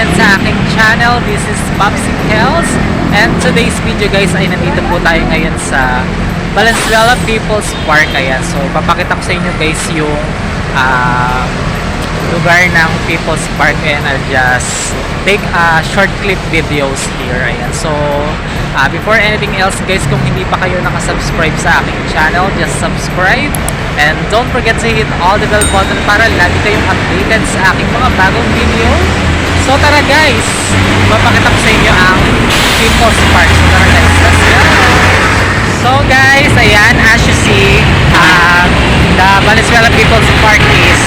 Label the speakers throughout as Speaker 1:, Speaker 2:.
Speaker 1: again sa aking channel. This is Popsy Kels. And today's video guys ay nandito po tayo ngayon sa Valenzuela People's Park. Ayan. So ipapakita ko sa inyo guys yung lugar ng People's Park, and I'll just take a short clip videos here. Ayan. So before anything else guys, kung hindi pa kayo nakasubscribe sa aking channel, just subscribe. And don't forget to hit all the bell button para lagi kayong updated sa aking mga bagong video. So tara guys, mapakita ko sa inyo ang People's Park. So tara guys, let's go! So guys, ayan, as you see, the Valenzuela People's Park is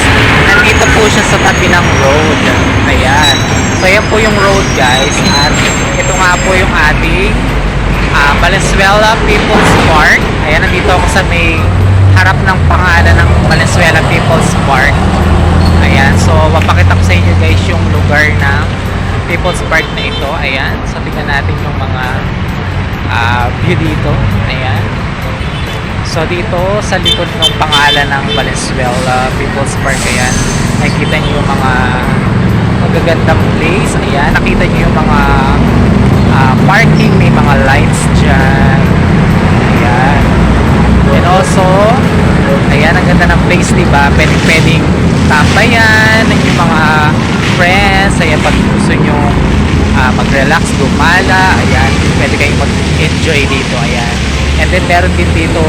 Speaker 1: nandito po siya sa tabi ng road. Ayan. So ayan po yung road guys. At ito nga po yung ating Valenzuela People's Park. Ayan, nandito ako sa may harap ng pangalan ng Valenzuela People's Park. Ayan, so mapakita ko sa inyo guys yung lugar ng People's Park na ito. Ayan, so tingnan natin yung mga view dito. Ayan. So dito sa likod ng pangalan ng Valenzuela People's Park, ayan, nakikita niyo yung mga magagandang place. Ayan, nakita niyo yung mga parking, may mga lights dyan. Ayan. And also, ayan, ang ganda ng place, diba? Pwedeng tambayan ng yung mga friends. Ayan, pag gusto nyo mag-relax, gumala, ayan, pwede kayong mag-enjoy dito. Ayan. And then, meron din dito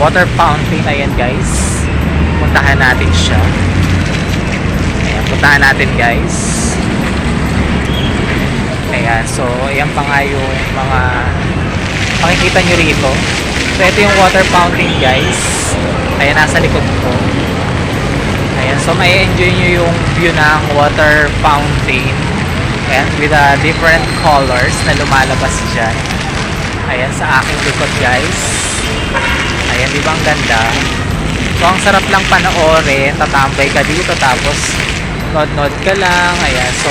Speaker 1: water fountain. Ayan, guys. Puntahan natin siya. Ayan, puntahan natin, guys. Ayan, so, ayan pa nga yung mga makikita nyo rito. So, ito yung water fountain guys. Ayan, nasa likod ko. Ayan, so may enjoy nyo yung view ng water fountain. Ayan, with different colors na lumalabas dyan. Ayan, sa aking likod guys. Ayan, di ba ang ganda? So, ang sarap lang panoorin. Tatambay ka dito, tapos nod-nod ka lang. Ayan, so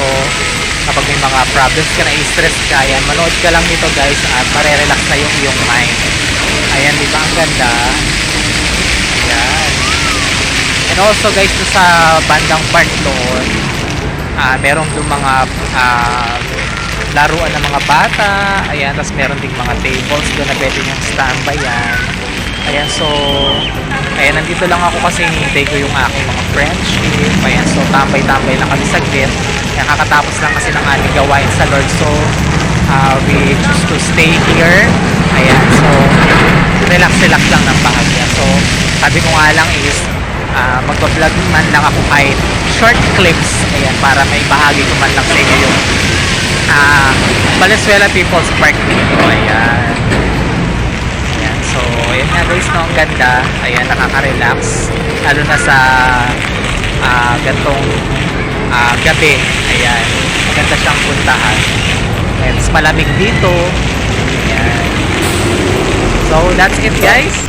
Speaker 1: kapag may mga problems ka na, i-stress ka, ayan, manood ka lang dito guys at marerelax na yung iyong mind. Ayan, di ba ang ganda? Ayan. And also guys, sa bandang part doon, meron doon mga laruan ng mga bata. Ayan, tapos meron ding mga tables doon na pwede niyong standbyan. Ayan, so ayan, nandito lang ako kasi hinihintay ko yung aking mga friendship. Ayan, so tambay-tambay lang kami saglit. Ayan, kakatapos lang kasi ng ating gawain sa Lord. So we choose to stay here. Ayan, so relax-relax lang ng bahagya. So sabi ko nga lang is magpa-vlog man lang ako kahit short clips. Ayan, para may bahagi ko man lang sa inyo yung Valenzuela People's Park dito. Ayan. Ayan, so ayan nga guys, no, ang ganda. Ayan, nakaka-relax lalo na sa gantong gabi. Ayan, maganda siyang puntahan. Ayan, malamig dito. Ayan. So that's it guys.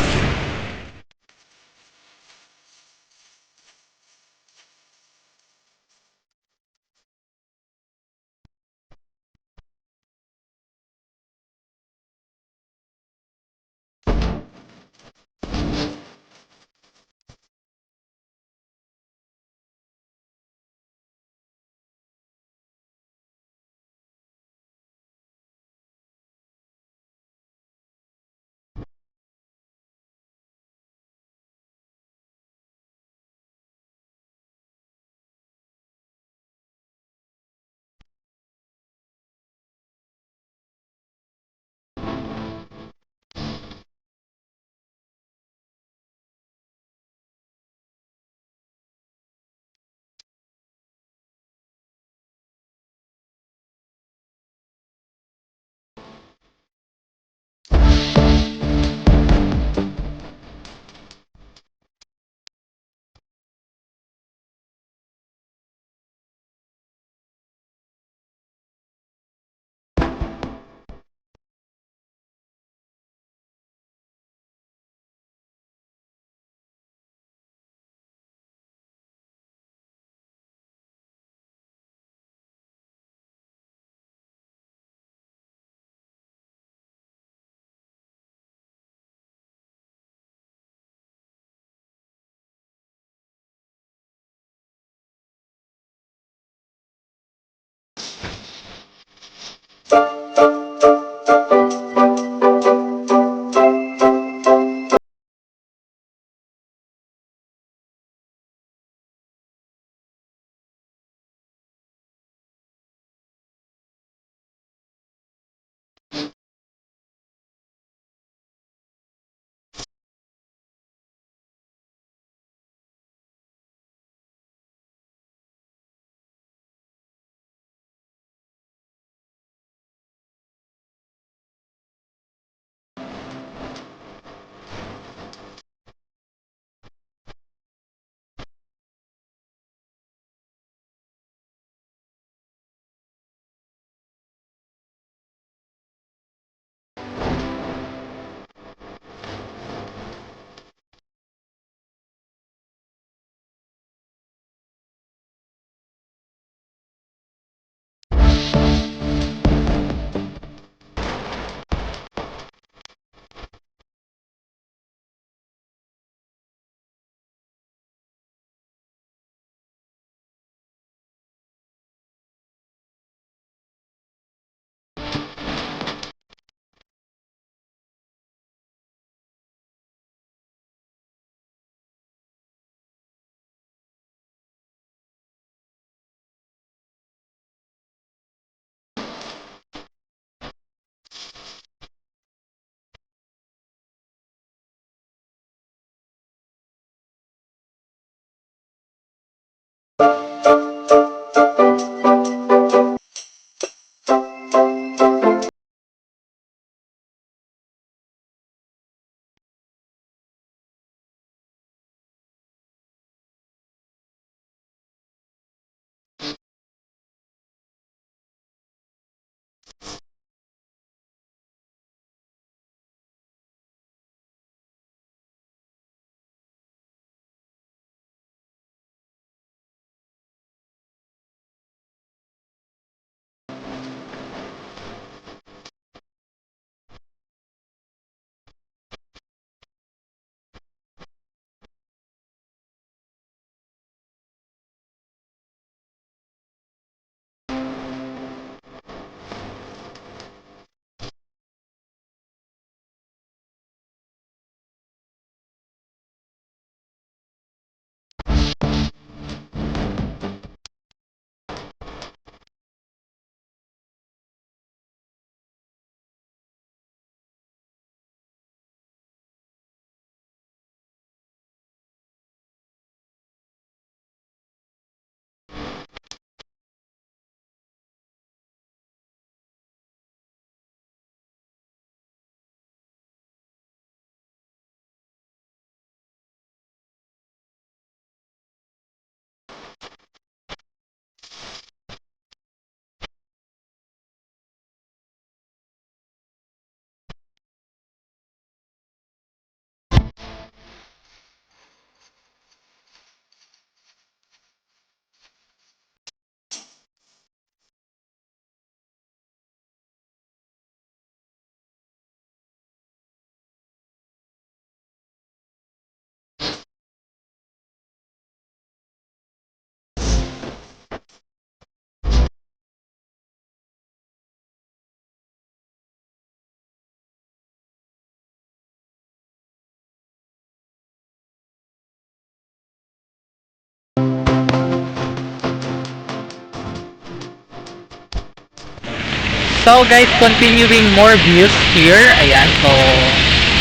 Speaker 1: So guys, continuing more views here. Ayan, so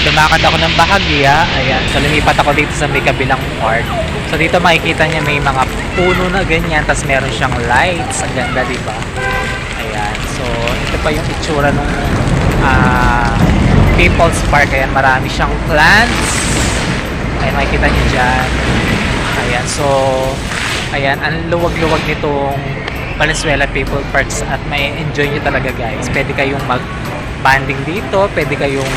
Speaker 1: lumakad ako ng bahagya. Ayan, so lumipat ako dito sa may kabilang part. So dito makikita niya may mga puno na ganyan, tapos meron siyang lights. Ang ganda, di ba? Ayan, so ito pa yung itsura ng People's Park. Ayan, marami siyang plants. Ayan, makikita niyo dyan. Ayan, so ayan, ang luwag-luwag nitong Valenzuela People Parks at may enjoy nyo talaga guys. Pwede kayong mag-banding dito, pwede kayong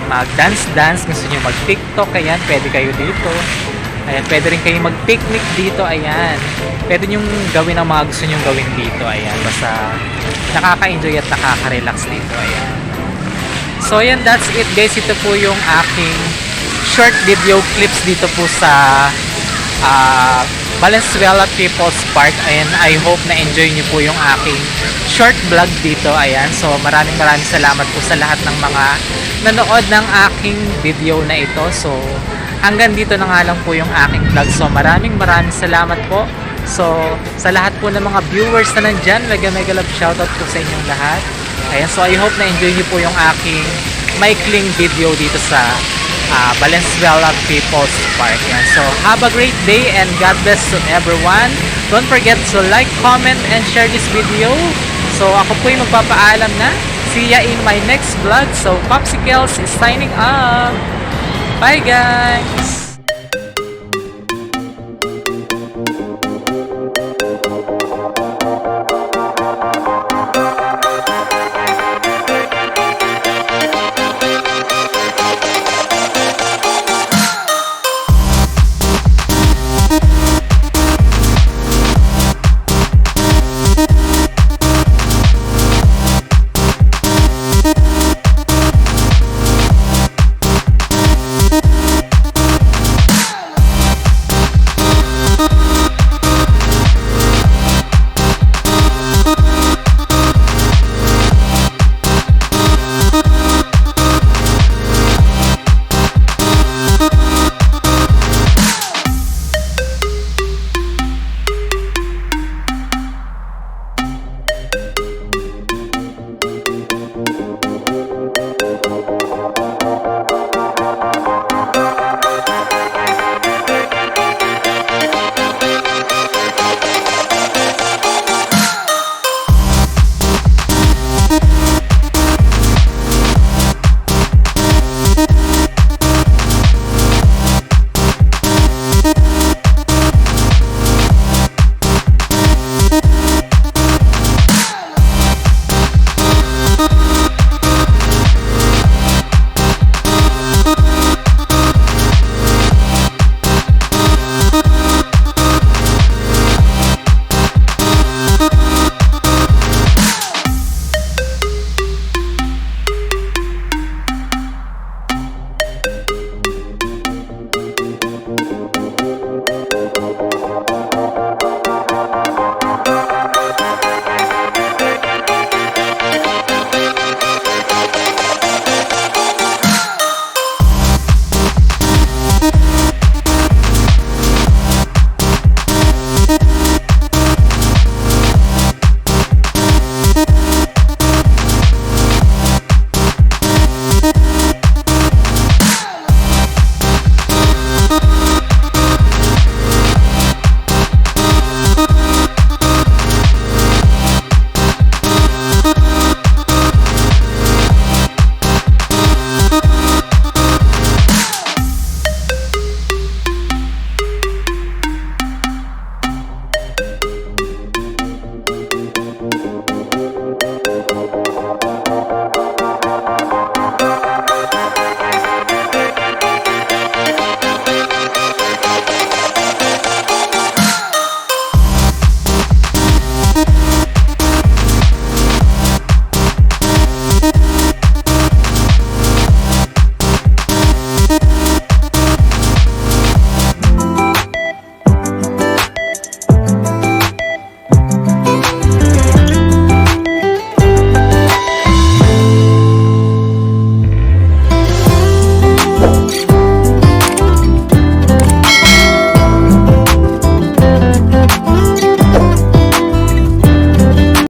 Speaker 1: mag-dance-dance, gusto nyo mag-tiktok, ayan, pwede kayo dito. Ayan, pwede rin kayong mag-picnic dito, ayan. Pwede nyo gawin ang mga gusto nyo gawin dito, ayan. Basta nakaka-enjoy at nakaka-relax dito, ayan. So ayan, that's it guys. Ito po yung aking short video clips dito po sa Valenzuela People's Park. Ayan, I hope na enjoy niyo po yung aking short vlog dito. Ayan, so maraming salamat po sa lahat ng mga nanood ng aking video na ito. So hanggang dito na nga lang po yung aking vlog. So maraming salamat po. So sa lahat po ng mga viewers na nandyan, mega love shoutout po sa inyong lahat. Ayan, so I hope na enjoy niyo po yung aking maikling video dito sa Valenzuela People's Park. Yan. So, have a great day and God bless to everyone. Don't forget to like, comment, and share this video. So, ako po'y magpapaalam na. See ya in my next vlog. So, Popsicles is signing up. Bye guys!